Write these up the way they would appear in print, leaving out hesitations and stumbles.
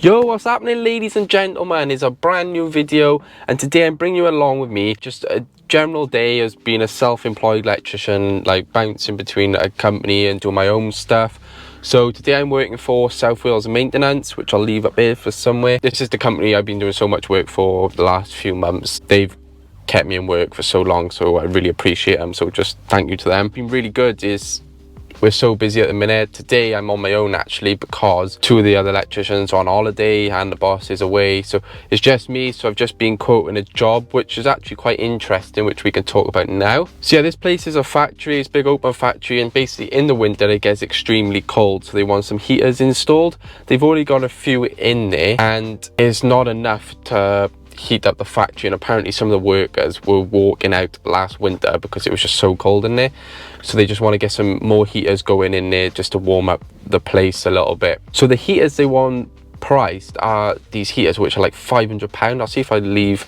Yo, what's happening, ladies and gentlemen? It's a brand new video, and today I'm bringing you along with me just a general day as being a self-employed electrician, like bouncing between a company and doing my own stuff. So today I'm working for South Wales Maintenance, which I'll leave up here for somewhere. This is the company I've been doing so much work for the last few months. They've kept me in work for so long, so I really appreciate them. So just thank you to them. Been really good. We're so busy at the minute. Today I'm on my own actually, because two of the other electricians are on holiday and the boss is away, so it's just me. So I've just been quoting a job which is actually quite interesting, which we can talk about now. So yeah, this place is a factory. It's a big open factory, and basically in the winter it gets extremely cold, so they want some heaters installed. They've already got a few in there and it's not enough to heat up the factory, and apparently some of the workers were walking out last winter because it was just so cold in there. So they just want to get some more heaters going in there just to warm up the place a little bit. So the heaters they want priced are these heaters, which are like £500. I'll see if I leave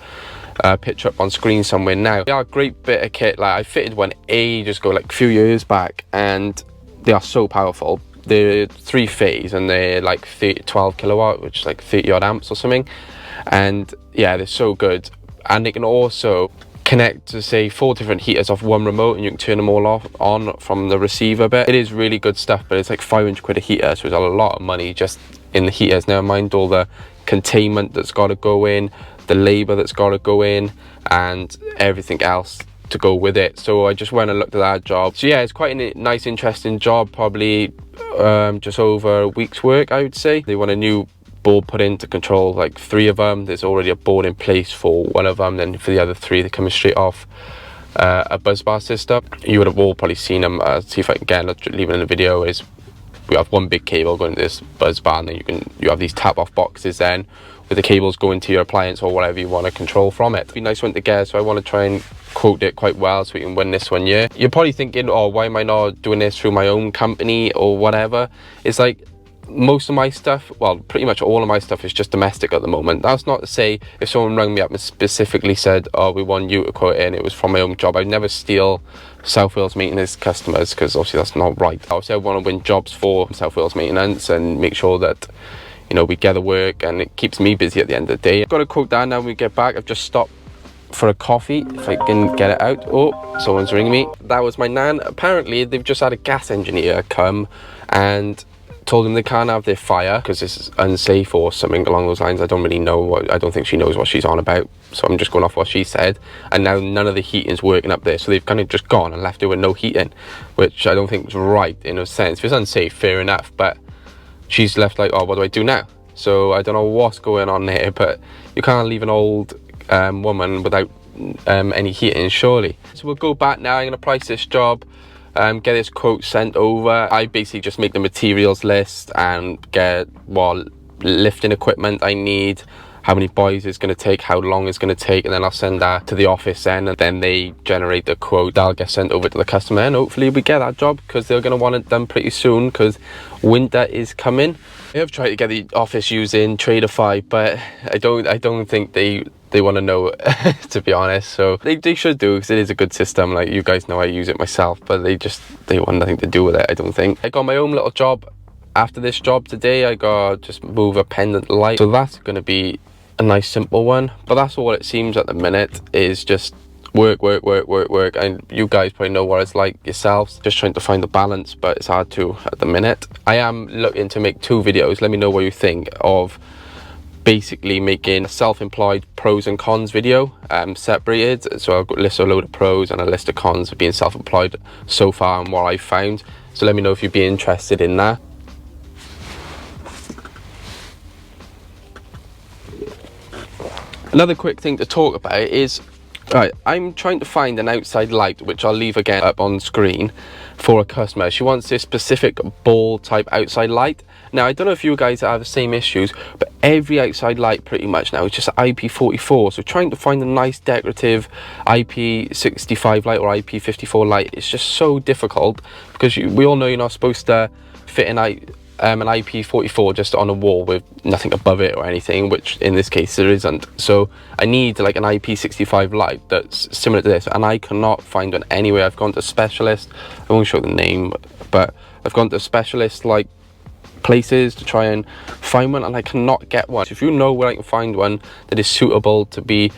a picture up on screen somewhere now. They are a great bit of kit. Like I fitted one ages ago, like a few years back, and they are so powerful. They're 3-phase and they're like 12 kilowatt, which is like 30 odd amps or something. And yeah, they're so good. And they can also connect to say 4 different heaters off one remote, and you can turn them all on from the receiver bit. It is really good stuff, but it's like 500 quid a heater, so it's a lot of money just in the heaters. Never mind all the containment that's got to go in, the labor that's got to go in, and everything else to go with it. So I just went and looked at that job. So yeah, it's quite a nice, interesting job. Probably just over a week's work, I would say. They want a new board put in to control like 3 of them. There's already a board in place for 1 of them, then for the other 3 they're coming straight off a buzz bar system. You would have all probably seen them. See if I can leave it in the video. Is we have one big cable going to this buzz bar, and then you have these tap off boxes then with the cables going to your appliance or whatever you want to control from it. It'd be a nice one to get, so I want to try and quote it quite well so we can win this one. Yeah, you're probably thinking, oh, why am I not doing this through my own company or whatever? It's like most of my stuff, well, pretty much all of my stuff is just domestic at the moment. That's not to say if someone rang me up and specifically said, oh, we want you to quote it, and it was from my own job, I'd never steal South Wales Maintenance customers, because obviously that's not right. Obviously I want to win jobs for South Wales Maintenance and make sure that, you know, we get the work and it keeps me busy at the end of the day. I've got to quote that now when we get back. I've just stopped for a coffee, if I can get it out. Oh, someone's ringing me. That was my nan. Apparently they've just had a gas engineer come and told them they can't have their fire because this is unsafe or something along those lines. I don't really know. I don't think she knows what she's on about, so I'm just going off what she said. And now none of the heating's working up there, so they've kind of just gone and left it with no heating, which I don't think is right in a sense. If it's unsafe, fair enough, but she's left like, oh, what do I do now? So I don't know what's going on there, but you can't leave an old woman without any heating, surely. So we'll go back now. I'm going to price this job, get this quote sent over. I basically just make the materials list and get what lifting equipment I need, how many boys it's going to take, how long it's going to take, and then I'll send that to the office then, and then they generate the quote. That'll get sent over to the customer, and hopefully we get that job, because they're going to want it done pretty soon because winter is coming. I have tried to get the office using Traderify, but I don't think they want to know to be honest. So they should do, because it is a good system. Like, you guys know I use it myself, but they want nothing to do with it, I don't think. I got my own little job after this job today. I got just move a pendant light, so that's going to be a nice simple one. But that's all it seems at the minute, is just work, and you guys probably know what it's like yourselves, just trying to find the balance, but it's hard to at the minute. I am looking to make 2 videos. Let me know what you think of basically making a self-employed pros and cons video, separated. So I've got list a load of pros and a list of cons of being self-employed so far and what I've found. So let me know if you'd be interested in that. Another quick thing to talk about is, right, I'm trying to find an outside light, which I'll leave again up on screen, for a customer. She wants this specific ball type outside light. Now, I don't know if you guys have the same issues, but every outside light pretty much now is just IP44. So trying to find a nice decorative IP65 light or IP54 light is just so difficult, because we all know you're not supposed to fit an IP44 just on a wall with nothing above it or anything, which in this case there isn't. So I need like an IP65 light that's similar to this, and I cannot find one anywhere. I've gone to specialist, I won't show the name, but I've gone to specialist like places to try and find one, and I cannot get one. So if you know where I can find one that is suitable to be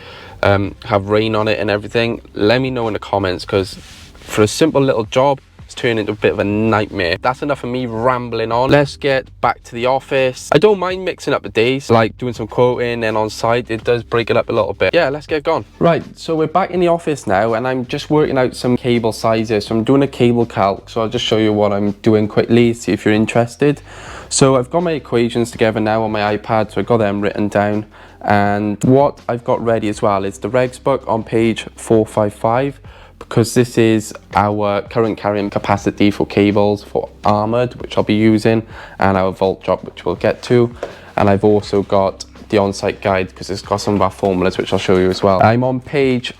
have rain on it and everything, let me know in the comments, because for a simple little job, it's turned into a bit of a nightmare. That's enough of me rambling on. Let's get back to the office. I don't mind mixing up the days, like doing some quoting and on site. It does break it up a little bit. Yeah, let's get going. Right, so we're back in the office now, and I'm just working out some cable sizes. So I'm doing a cable calc, so I'll just show you what I'm doing quickly, see if you're interested. So I've got my equations together now on my iPad, so I've got them written down. And what I've got ready as well is the regs book on page 455, because this is our current carrying capacity for cables for armoured, which I'll be using, and our volt drop, which we'll get to. And I've also got the on-site guide, because it's got some of our formulas, which I'll show you as well. I'm on page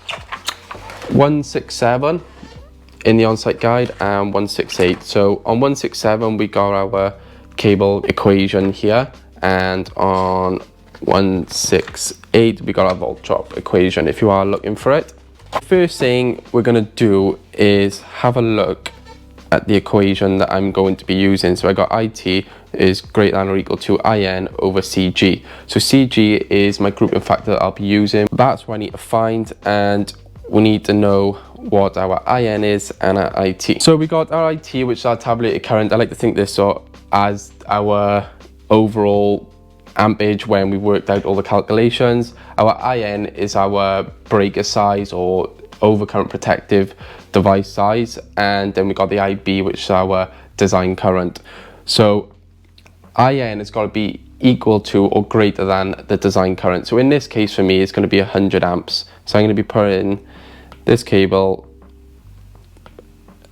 167 in the on-site guide and 168. So on 167 we got our cable equation here, and on 168 we got our volt drop equation if you are looking for it. First thing we're going to do is have a look at the equation that I'm going to be using. So I got IT is greater than or equal to IN over CG. So CG is my grouping factor that I'll be using. That's what I need to find, and we need to know what our IN is and our IT. So we got our IT, which is our tabulated current. I like to think this as our overall ampage when we worked out all the calculations. Our IN is our breaker size or overcurrent protective device size, and then we got the IB, which is our design current. So IN has got to be equal to or greater than the design current. So in this case for me, it's going to be 100 amps. So I'm going to be putting this cable,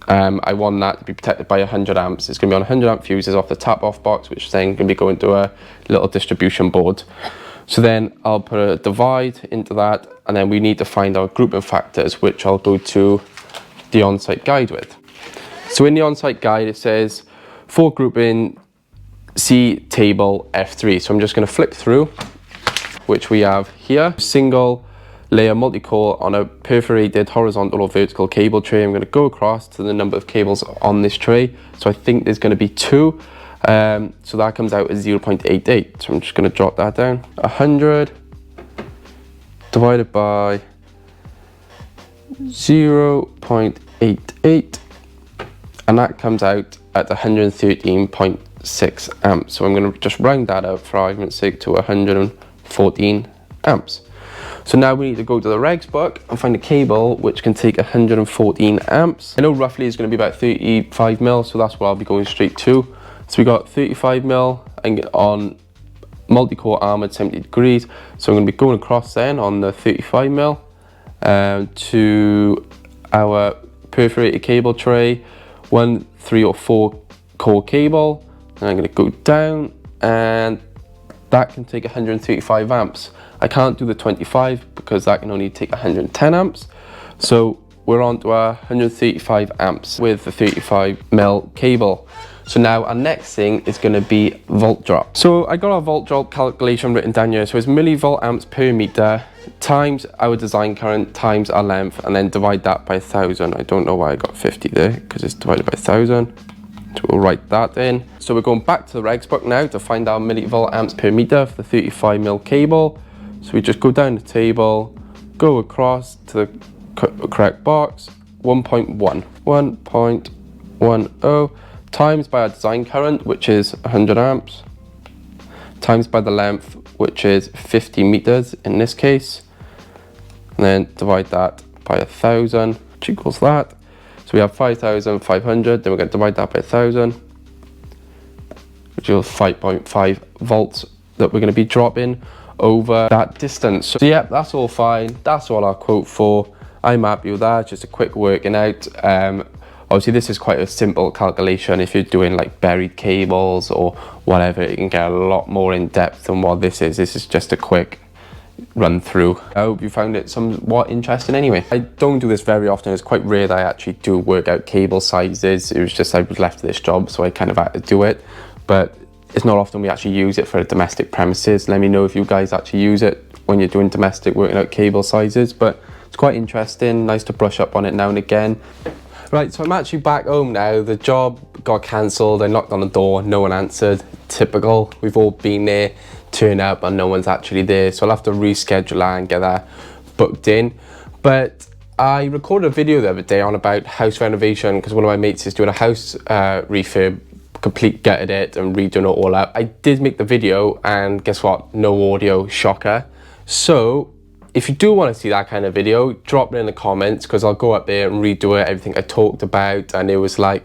I want that to be protected by 100 amps. It's going to be on 100 amp fuses off the tap off box, which is then going to be going to a little distribution board. So then I'll put a divide into that, and then we need to find our grouping factors, which I'll go to the on-site guide with. So in the on-site guide it says for grouping see table F3. So I'm just going to flick through, which we have here. Single layer multi-core on a perforated horizontal or vertical cable tray. I'm going to go across to the number of cables on this tray. So I think there's going to be 2. So that comes out as 0.88. So I'm just going to drop that down. 100 divided by 0.88, and that comes out at 113.6 amps. So I'm going to just round that up for argument's sake to 114 amps. So now we need to go to the regs book and find a cable which can take 114 amps. I know roughly it's going to be about 35 mil, so that's what I'll be going straight to. So we got 35 mil and on multi-core armored 70 degrees. So I'm going to be going across then on the 35 mil to our perforated cable tray, 1, 3 or 4 core cable. And I'm going to go down, and that can take 135 amps. I can't do the 25 because that can only take 110 amps. So we're on to our 135 amps with the 35 mil cable. So now our next thing is going to be volt drop. So I got our volt drop calculation written down here. So it's millivolt amps per meter times our design current times our length, and then divide that by 1,000. I don't know why I got 50 there, because it's divided by 1,000. So we'll write that in. So we're going back to the regs book now to find our millivolt amps per meter for the 35 mil cable. So we just go down the table, go across to the correct box, 1.1, 1.10 times by our design current, which is 100 amps, times by the length, which is 50 meters in this case, and then divide that by 1,000, which equals that. So we have 5,500, then we're going to divide that by 1,000, which is 5.5 volts that we're going to be dropping over that distance. So yeah, that's all fine. That's all our quote for. I'm happy with that. Just a quick working out. Obviously this is quite a simple calculation. If you're doing like buried cables or whatever, it can get a lot more in depth than what this is. This is just a quick run through. I hope you found it somewhat interesting anyway. I don't do this very often. It's quite rare that I actually do work out cable sizes. It was just I was left to this job, so I kind of had to do it. But it's not often we actually use it for domestic premises. Let me know if you guys actually use it when you're doing domestic, working out cable sizes. But it's quite interesting, nice to brush up on it now and again. Right, so I'm actually back home now. The job got cancelled. I knocked on the door, no one answered. Typical. We've all been there, turn up and no one's actually there. So I'll have to reschedule that and get that booked in. But I recorded a video the other day on about house renovation because one of my mates is doing a house refurb, complete gutted it and redoing it all up. I did make the video and guess what? No audio, shocker. So if you do want to see that kind of video, drop it in the comments because I'll go up there and redo it, everything I talked about, and it was like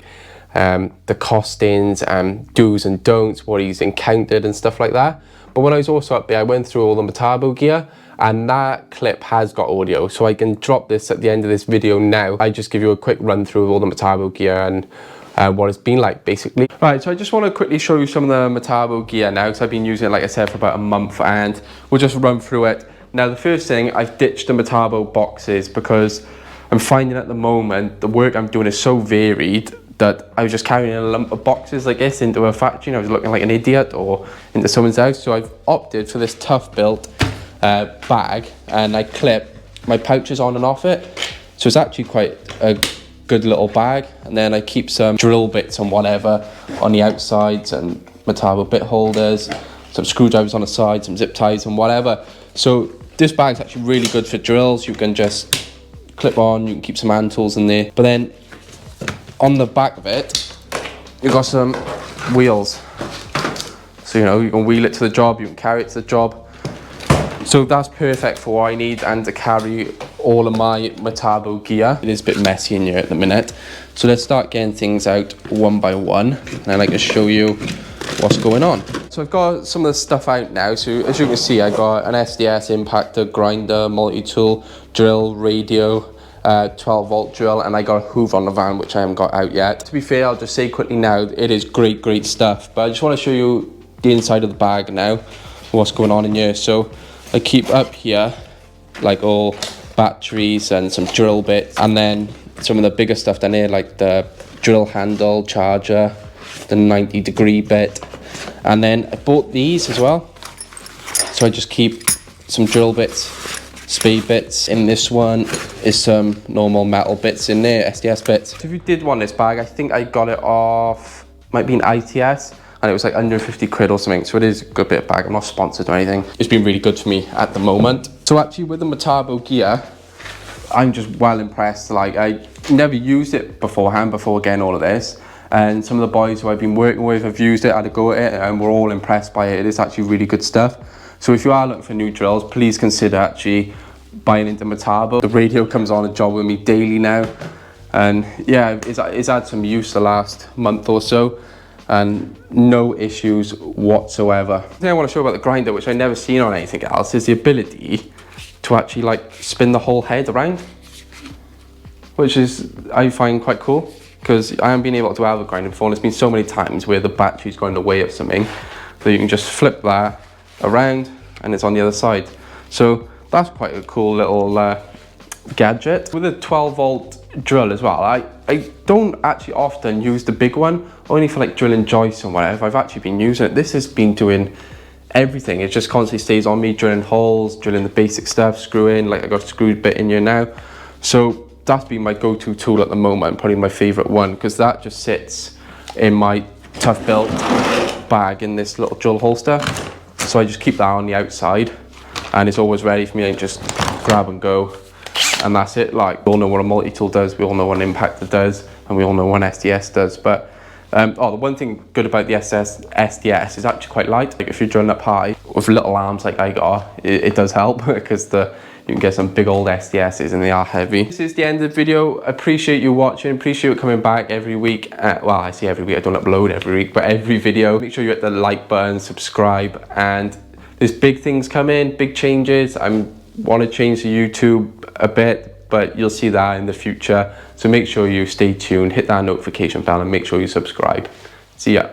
the costings and do's and don'ts, what he's encountered and stuff like that. But when I was also up there, I went through all the Metabo gear and that clip has got audio, so I can drop this at the end of this video now. I just give you a quick run through of all the Metabo gear and what it's been like basically. Right, so I just want to quickly show you some of the Metabo gear now because I've been using it, like I said, for about a month, and we'll just run through it. Now the first thing, I've ditched the Metabo boxes because I'm finding at the moment the work I'm doing is so varied that I was just carrying a lump of boxes like this into a factory and I was looking like an idiot, or into someone's house. So I've opted for this tough built bag, and I clip my pouches on and off it. So it's actually quite a good little bag, and then I keep some drill bits and whatever on the outsides and Metabo bit holders, some screwdrivers on the side, some zip ties and whatever. So this bag's actually really good for drills. You can just clip on, you can keep some hand tools in there. But then on the back of it, you've got some wheels. So, you know, you can wheel it to the job, you can carry it to the job. So that's perfect for what I need and to carry all of my Metabo gear. It is a bit messy in here at the minute. So let's start getting things out one by one. And I'd like to show you what's going on. So I've got some of the stuff out now. So as you can see, I got an SDS impactor, grinder, multi-tool, drill, radio, 12 volt drill, and I got a hoover on the van, which I haven't got out yet. To be fair, I'll just say quickly now, it is great stuff. But I just want to show you the inside of the bag now, what's going on in here. So I keep up here like all batteries and some drill bits, and then some of the bigger stuff down here like the drill handle, charger, the 90-degree bit, and then I bought these as well. So I just keep some drill bits, speed bits. In this one is some normal metal bits in there, SDS bits. So if you did want this bag, I think I got it off, might be an ITS, and it was like under 50 quid or something. So it is a good bit of bag. I'm not sponsored or anything. It's been really good for me at the moment. So actually with the Metabo gear, I'm just well impressed. Like, I never used it beforehand before getting all of this. And some of the boys who I've been working with have used it, had a go at it, and we're all impressed by it. It is actually really good stuff. So if you are looking for new drills, please consider actually buying into Metabo. The radio comes on a job with me daily now. And yeah, it's had some use the last month or so, and no issues whatsoever. The thing I want to show about the grinder, which I never seen on anything else, is the ability to actually like spin the whole head around, which is, I find quite cool, because I haven't been able to have a grinder before, and there's been so many times where the battery's going the way of something that you can just flip that around and it's on the other side. So that's quite a cool little gadget. With a 12 volt drill as well, I don't actually often use the big one, only for like drilling joists and whatever. I've actually been using it. This has been doing everything. It just constantly stays on me, drilling holes, drilling the basic stuff, screwing, like I got a screwed bit in here now. So that's been my go-to tool at the moment, probably my favorite one, because that just sits in my tough built bag in this little drill holster. So I just keep that on the outside and it's always ready for me. I just grab and go, and that's it. Like, we all know what a multi-tool does, we all know what an impactor does, and we all know what an SDS does. But the one thing good about the SDS is actually quite light. Like, if you're drilling up high with little arms like I got, it does help because you can get some big old SDSs and they are heavy. This is the end of the video. Appreciate you watching, appreciate you coming back every week. Well, I say every week, I don't upload every week, but every video. Make sure you hit the like button, subscribe, and there's big things coming, big changes. I want to change the YouTube a bit, but you'll see that in the future. So make sure you stay tuned, hit that notification bell, and make sure you subscribe. See ya.